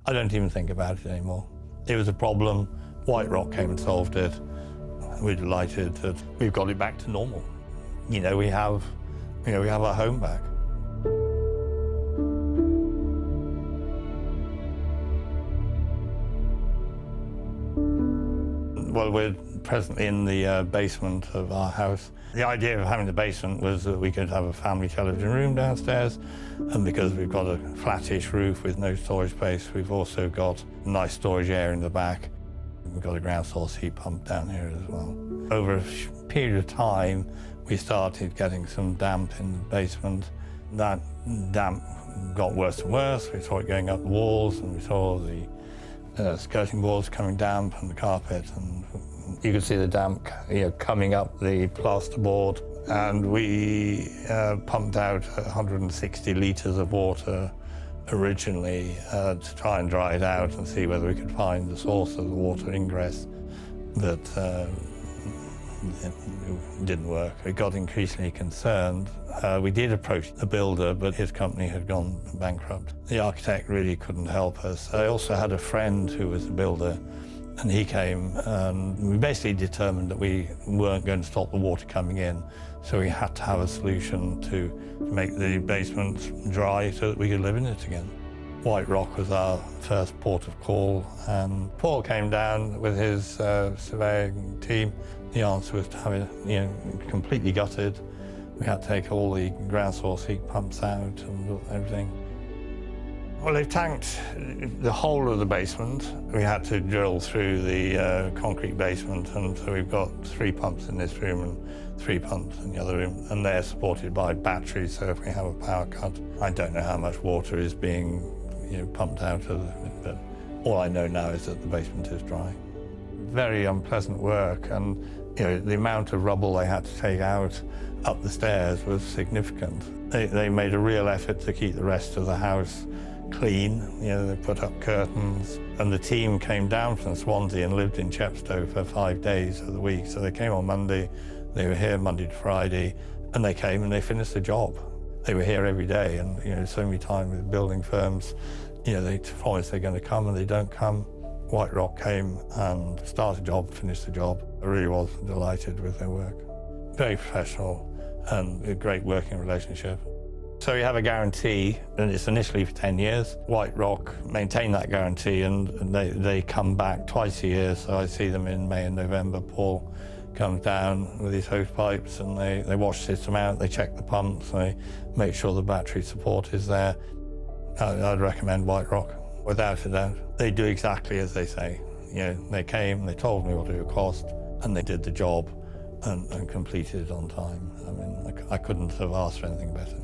I don't even think about it anymore. It was a problem. White Rock came and solved it. We're delighted that we've got it back to normal. We have our home back. Well, we're presently in the basement of our house. The idea of having the basement was that we could have a family television room downstairs, and because we've got a flattish roof with no storage space, we've also got a nice storage area in the back. We've got a ground source heat pump down here as well. Over a period of time, we started getting some damp in the basement. That damp got worse and worse. We saw it going up the walls, and we saw the skirting boards coming damp and the carpet, and you could see the damp coming up the plasterboard. And we pumped out 160 litres of water originally to try and dry it out and see whether we could find the source of the water ingress. But it didn't work. We got increasingly concerned. We did approach the builder, but his company had gone bankrupt. The architect really couldn't help us. I also had a friend who was a builder, and he came, and we basically determined that we weren't going to stop the water coming in, so we had to have a solution to make the basement dry so that we could live in it again. White Rock was our first port of call, and Paul came down with his surveying team. The answer was to have it completely gutted. We had to take all the ground source heat pumps out and everything. Well, they've tanked the whole of the basement. We had to drill through the concrete basement, and so we've got 3 pumps in this room and 3 pumps in the other room, and they're supported by batteries, so if we have a power cut, I don't know how much water is being pumped out of it, but all I know now is that the basement is dry. Very unpleasant work, and the amount of rubble they had to take out up the stairs was significant. They made a real effort to keep the rest of the house clean. They put up curtains, and the team came down from Swansea and lived in Chepstow for 5 days of the week. So they came on Monday, they were here Monday to Friday, and they came and they finished the job. They were here every day, and so many times with building firms, they promise they're going to come and they don't come. White Rock came and started the job, finished the job. I really was delighted with their work. Very professional and a great working relationship. So you have a guarantee, and it's initially for 10 years. White Rock maintain that guarantee, and they come back twice a year, so I see them in May and November. Paul comes down with his hose pipes, and they wash the system out, they check the pumps, they make sure the battery support is there. I'd recommend White Rock, without a doubt. They do exactly as they say. They came, they told me what it would cost, and they did the job and completed it on time. I mean, I couldn't have asked for anything better.